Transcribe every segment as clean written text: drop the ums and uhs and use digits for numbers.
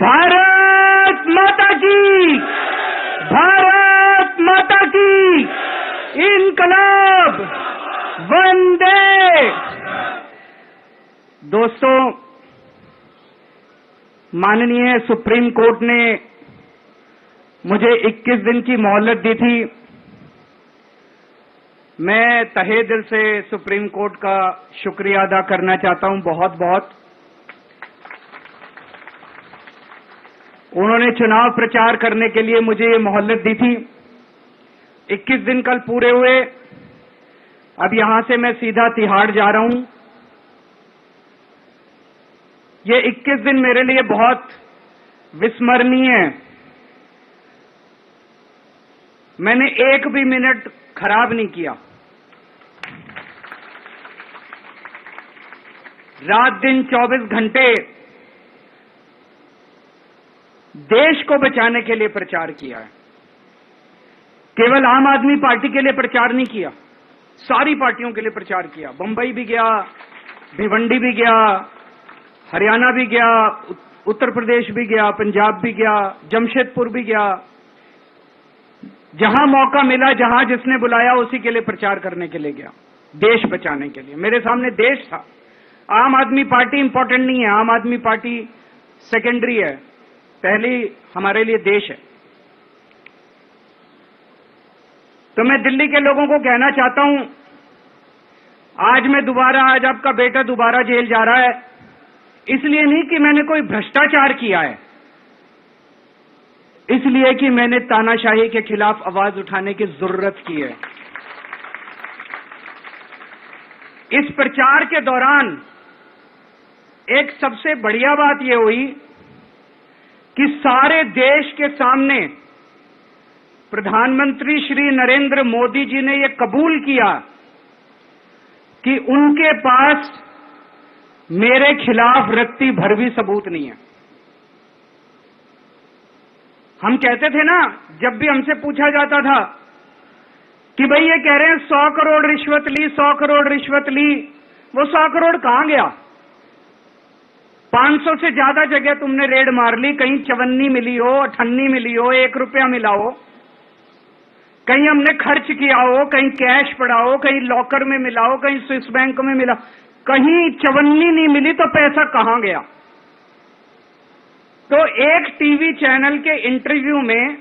भारत माता की, भारत माता की, इनकलाब, वंदे। दोस्तों, माननीय सुप्रीम कोर्ट ने मुझे 21 दिन की मोहलत दी थी। मैं तहे दिल से सुप्रीम कोर्ट का शुक्रिया अदा करना चाहता हूं, बहुत बहुत। उन्होंने चुनाव प्रचार करने के लिए मुझे ये मोहलत दी थी। 21 दिन कल पूरे हुए। अब यहां से मैं सीधा तिहाड़ जा रहा हूं। ये 21 दिन मेरे लिए बहुत विस्मरणीय है। मैंने एक भी मिनट खराब नहीं किया। रात दिन 24 घंटे देश को बचाने के लिए प्रचार किया है। केवल आम आदमी पार्टी के लिए प्रचार नहीं किया, सारी पार्टियों के लिए प्रचार किया। बंबई भी गया, भिवंडी भी गया, हरियाणा भी गया, उत्तर प्रदेश भी गया, पंजाब भी गया, जमशेदपुर भी गया। जहां मौका मिला, जहां जिसने बुलाया, उसी के लिए प्रचार करने के लिए गया, देश बचाने के लिए। मेरे सामने देश था। आम आदमी पार्टी इंपॉर्टेंट नहीं है, आम आदमी पार्टी सेकेंडरी है, पहली हमारे लिए देश है। तो मैं दिल्ली के लोगों को कहना चाहता हूं, आज आपका बेटा दोबारा जेल जा रहा है, इसलिए नहीं कि मैंने कोई भ्रष्टाचार किया है, इसलिए कि मैंने तानाशाही के खिलाफ आवाज उठाने की जरूरत की है। इस प्रचार के दौरान एक सबसे बढ़िया बात यह हुई कि सारे देश के सामने प्रधानमंत्री श्री नरेंद्र मोदी जी ने यह कबूल किया कि उनके पास मेरे खिलाफ रत्ती भर भी सबूत नहीं है। हम कहते थे ना, जब भी हमसे पूछा जाता था कि भाई ये कह रहे हैं 100 करोड़ रिश्वत ली, 100 करोड़ रिश्वत ली, वो 100 करोड़ कहां गया? 500 से ज्यादा जगह तुमने रेड मार ली, कहीं चवन्नी मिली हो, अठन्नी मिली हो, 1 रुपया मिला हो, कहीं हमने खर्च किया हो, कहीं कैश पड़ा हो, कहीं लॉकर में मिला हो, कहीं स्विस बैंक में मिला, कहीं चवन्नी नहीं मिली, तो पैसा कहां गया? तो एक टीवी चैनल के इंटरव्यू में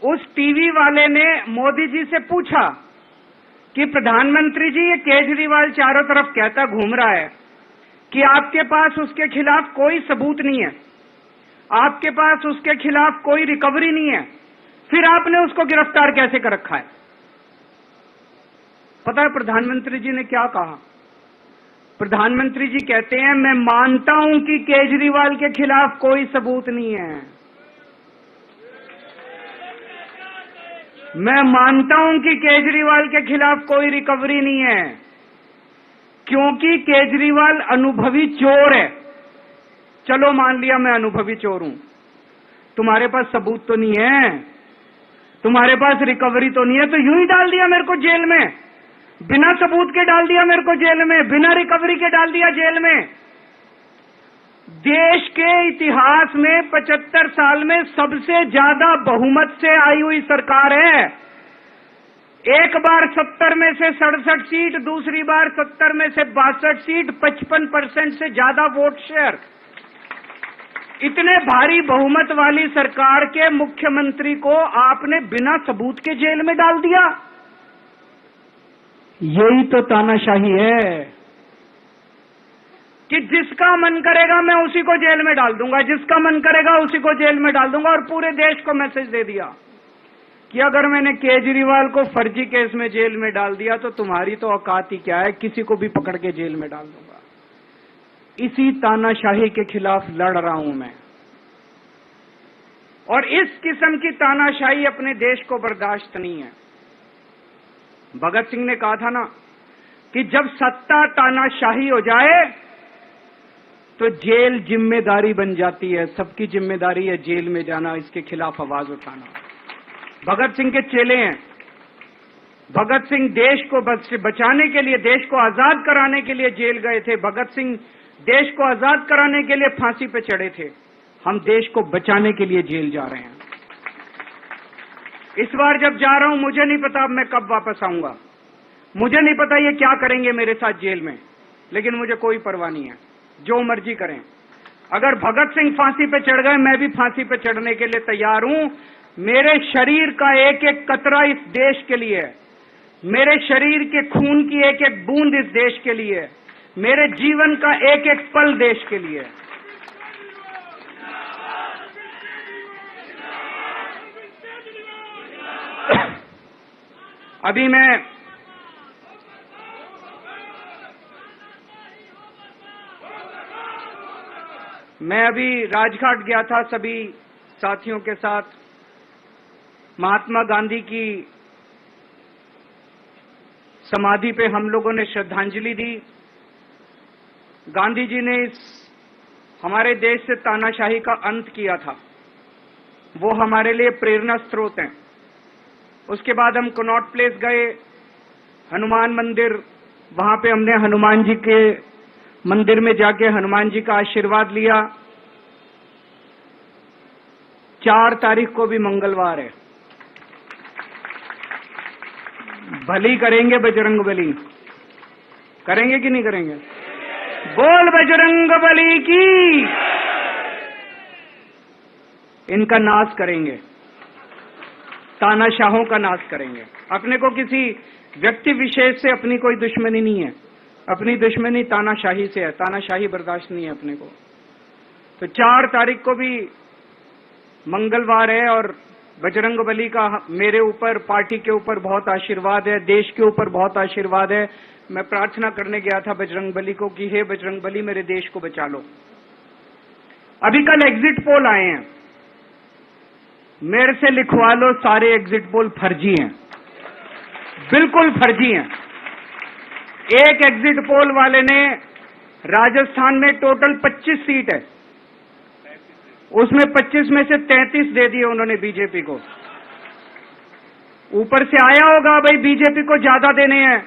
उस टीवी वाले ने मोदी जी से पूछा कि प्रधानमंत्री जी, ये केजरीवाल चारों तरफ कहता घूम रहा है कि आपके पास उसके खिलाफ कोई सबूत नहीं है, आपके पास उसके खिलाफ कोई रिकवरी नहीं है, फिर आपने उसको गिरफ्तार कैसे कर रखा है? पता है प्रधानमंत्री जी ने क्या कहा? प्रधानमंत्री जी कहते हैं, मैं मानता हूं कि केजरीवाल के खिलाफ कोई सबूत नहीं है, मैं मानता हूं कि केजरीवाल के खिलाफ कोई रिकवरी नहीं है, क्योंकि केजरीवाल अनुभवी चोर है। चलो मान लिया मैं अनुभवी चोर हूं, तुम्हारे पास सबूत तो नहीं है, तुम्हारे पास रिकवरी तो नहीं है, तो यूं ही डाल दिया मेरे को जेल में, बिना सबूत के डाल दिया मेरे को जेल में, बिना रिकवरी के डाल दिया जेल में। देश के इतिहास में 75 साल में सबसे ज्यादा बहुमत से आई हुई सरकार है। एक बार 70 में से 67 सीट, दूसरी बार 70 में से 62 सीट, 55% से ज्यादा वोट शेयर। इतने भारी बहुमत वाली सरकार के मुख्यमंत्री को आपने बिना सबूत के जेल में डाल दिया। यही तो तानाशाही है कि जिसका मन करेगा मैं उसी को जेल में डाल दूंगा, जिसका मन करेगा उसी को जेल में डाल दूंगा। और पूरे देश को मैसेज दे दिया कि अगर मैंने केजरीवाल को फर्जी केस में जेल में डाल दिया तो तुम्हारी तो औकात ही क्या है, किसी को भी पकड़ के जेल में डाल दूंगा। इसी तानाशाही के खिलाफ लड़ रहा हूं मैं, और इस किस्म की तानाशाही अपने देश को बर्दाश्त नहीं है। भगत सिंह ने कहा था ना कि जब सत्ता तानाशाही हो जाए तो जेल जिम्मेदारी बन जाती है, सबकी जिम्मेदारी है जेल में जाना, इसके खिलाफ आवाज उठाना। भगत सिंह के चेले हैं। भगत सिंह देश को बचाने के लिए, देश को आजाद कराने के लिए जेल गए थे। भगत सिंह देश को आजाद कराने के लिए फांसी पे चढ़े थे, हम देश को बचाने के लिए जेल जा रहे हैं। इस बार जब जा रहा हूं, मुझे नहीं पता अब मैं कब वापस आऊंगा, मुझे नहीं पता ये क्या करेंगे मेरे साथ जेल में, लेकिन मुझे कोई परवाह नहीं है, जो मर्जी करें। अगर भगत सिंह फांसी पे चढ़ गए, मैं भी फांसी पे चढ़ने के लिए तैयार हूं। मेरे शरीर का एक एक कतरा इस देश के लिए है, मेरे शरीर के खून की एक एक बूंद इस देश के लिए है, मेरे जीवन का एक एक पल देश के लिए है। अभी मैं अभी राजघाट गया था सभी साथियों के साथ। महात्मा गांधी की समाधि पे हम लोगों ने श्रद्धांजलि दी। गांधी जी ने इस हमारे देश से तानाशाही का अंत किया था, वो हमारे लिए प्रेरणा स्रोत हैं। उसके बाद हम कनॉट प्लेस गए, हनुमान मंदिर, वहां पे हमने हनुमान जी के मंदिर में जाके हनुमान जी का आशीर्वाद लिया। 4 तारीख को भी मंगलवार है, भली करेंगे बजरंगबली, करेंगे कि नहीं करेंगे? बोल बजरंगबली की। इनका नाश करेंगे, तानाशाहों का नाश करेंगे। अपने को किसी व्यक्ति विशेष से अपनी कोई दुश्मनी नहीं है, अपनी दुश्मनी तानाशाही से है, तानाशाही बर्दाश्त नहीं है अपने को। तो 4 तारीख को भी मंगलवार है और बजरंगबली का मेरे ऊपर, पार्टी के ऊपर बहुत आशीर्वाद है, देश के ऊपर बहुत आशीर्वाद है। मैं प्रार्थना करने गया था बजरंगबली को कि हे बजरंगबली, मेरे देश को बचा लो। अभी कल एग्जिट पोल आए हैं, मेरे से लिखवा लो, सारे एग्जिट पोल फर्जी हैं, बिल्कुल फर्जी हैं। एक एग्जिट पोल वाले ने राजस्थान में टोटल 25 सीट है, उसमें 25 में से 33 दे दिए उन्होंने बीजेपी को। ऊपर से आया होगा भाई बीजेपी को ज्यादा देने हैं,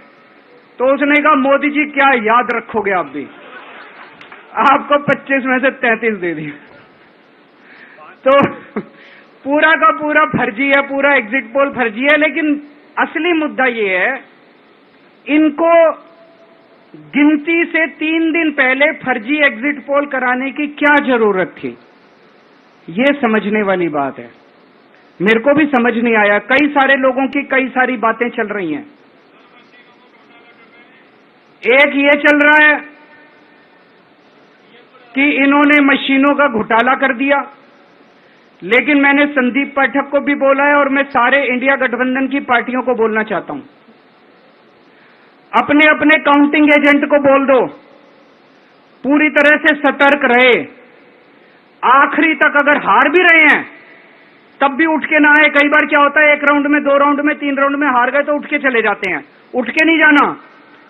तो उसने कहा मोदी जी क्या याद रखोगे आप भी, आपको 25 में से 33 दे दिए। तो पूरा का पूरा फर्जी है, पूरा एग्जिट पोल फर्जी है। लेकिन असली मुद्दा ये है, इनको गिनती से 3 दिन पहले फर्जी एग्जिट पोल कराने की क्या जरूरत थी, ये समझने वाली बात है। मेरे को भी समझ नहीं आया, कई सारे लोगों की कई सारी बातें चल रही हैं। एक ये चल रहा है कि इन्होंने मशीनों का घोटाला कर दिया, लेकिन मैंने संदीप पाठक को भी बोला है और मैं सारे इंडिया गठबंधन की पार्टियों को बोलना चाहता हूं, अपने अपने काउंटिंग एजेंट को बोल दो, पूरी तरह से सतर्क रहे। आखिरी तक अगर हार भी रहे हैं तब भी उठ के ना आए। कई बार क्या होता है, 1 राउंड में, 2 राउंड में, 3 राउंड में हार गए तो उठ के चले जाते हैं, उठ के नहीं जाना।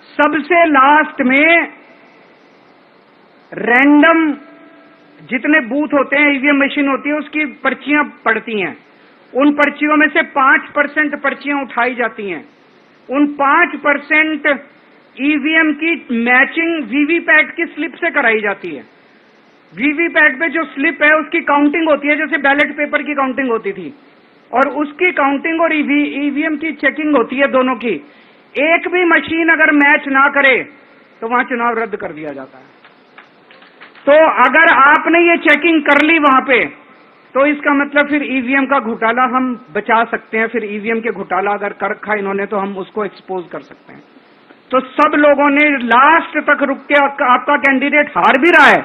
सबसे लास्ट में रैंडम जितने बूथ होते हैं, ईवीएम मशीन होती है, उसकी पर्चियां पड़ती हैं। उन पर्चियों में से 5% पर्चियां उठाई जाती हैं। उन 5% ईवीएम की मैचिंग वीवीपैट की स्लिप से कराई जाती है। वीवीपैट पे जो स्लिप है उसकी काउंटिंग होती है, जैसे बैलेट पेपर की काउंटिंग होती थी, और उसकी काउंटिंग और ईवीएम की चेकिंग होती है दोनों की। एक भी मशीन अगर मैच ना करे तो वहां चुनाव रद्द कर दिया जाता है। तो अगर आपने ये चेकिंग कर ली वहां पे, तो इसका मतलब फिर ईवीएम का घोटाला हम बचा सकते हैं। फिर ईवीएम के घोटाला अगर कर रखा इन्होंने तो हम उसको एक्सपोज कर सकते हैं। तो सब लोगों ने लास्ट तक रुक के, आपका कैंडिडेट हार भी रहा है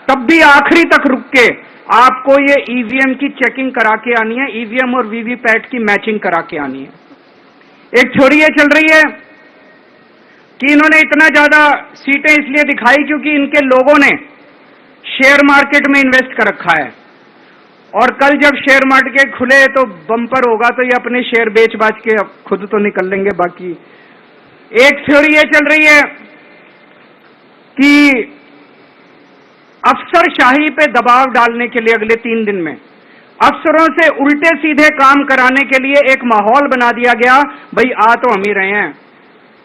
तब भी आखिरी तक रुक के आपको ये ईवीएम की चेकिंग करा के आनी है, ईवीएम और वीवीपैट की मैचिंग करा के आनी है। एक थ्योरी ये चल रही है कि इन्होंने इतना ज्यादा सीटें इसलिए दिखाई क्योंकि इनके लोगों ने शेयर मार्केट में इन्वेस्ट कर रखा है, और कल जब शेयर मार्केट खुले तो बम्पर होगा, तो ये अपने शेयर बेच बाच के अब खुद तो निकल लेंगे। बाकी एक थ्योरी ये चल रही है कि अफसरशाही पे दबाव डालने के लिए अगले 3 दिन में अफसरों से उल्टे सीधे काम कराने के लिए एक माहौल बना दिया गया। भाई आ तो हम ही रहे हैं,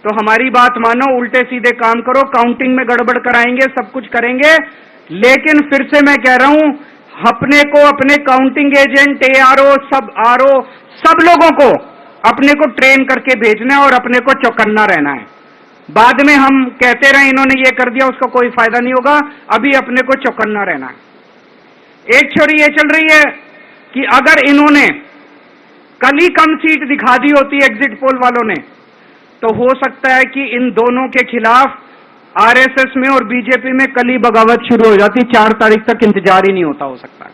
तो हमारी बात मानो, उल्टे सीधे काम करो, काउंटिंग में गड़बड़ कराएंगे, सब कुछ करेंगे, लेकिन फिर से मैं कह रहा हूं, अपने को, अपने काउंटिंग एजेंट, एआरओ, सब आरओ, सब लोगों को अपने को ट्रेन करके भेजना है और अपने को चौकन्ना रहना है। बाद में हम कहते रहे इन्होंने ये कर दिया, उसका कोई फायदा नहीं होगा, अभी अपने को चौकन्ना रहना है। एक छोरी ये चल रही है कि अगर इन्होंने कल ही कम सीट दिखा दी होती एग्जिट पोल वालों ने, तो हो सकता है कि इन दोनों के खिलाफ आरएसएस में और बीजेपी में कल ही बगावत शुरू हो जाती, 4 तारीख तक इंतजार ही नहीं होता, हो सकता है।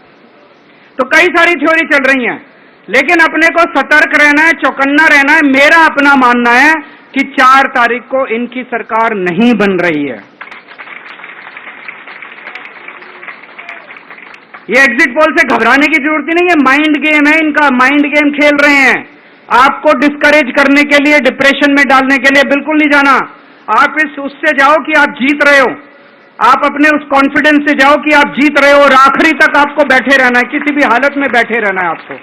तो कई सारी थ्योरी चल रही हैं, लेकिन अपने को सतर्क रहना है, चौकन्ना रहना है। मेरा अपना मानना है कि 4 तारीख को इनकी सरकार नहीं बन रही है। ये एग्जिट पोल से घबराने की जरूरत ही नहीं है, माइंड गेम है इनका, माइंड गेम खेल रहे हैं। आपको डिस्करेज करने के लिए, डिप्रेशन में डालने के लिए बिल्कुल नहीं जाना। आप उससे जाओ कि आप जीत रहे हो, आप अपने उस कॉन्फिडेंस से जाओ कि आप जीत रहे हो, और आखिरी तक आपको बैठे रहना है, किसी भी हालत में बैठे रहना है आपको।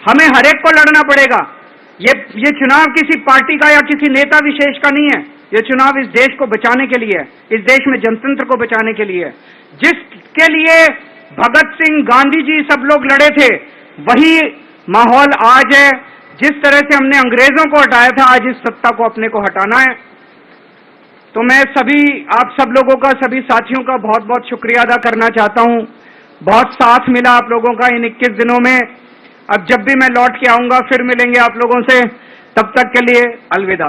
हमें हर एक को लड़ना पड़ेगा। ये चुनाव किसी पार्टी का या किसी नेता विशेष का नहीं है, ये चुनाव इस देश को बचाने के लिए है, इस देश में जनतंत्र को बचाने के लिए है। जिसके लिए भगत सिंह, गांधी जी सब लोग लड़े थे, वही माहौल आज है। जिस तरह से हमने अंग्रेजों को हटाया था, आज इस सत्ता को अपने को हटाना है। तो मैं आप सब लोगों का, सभी साथियों का बहुत बहुत शुक्रिया अदा करना चाहता हूं। बहुत साथ मिला आप लोगों का इन 21 दिनों में। अब जब भी मैं लौट के आऊंगा फिर मिलेंगे आप लोगों से, तब तक के लिए अलविदा।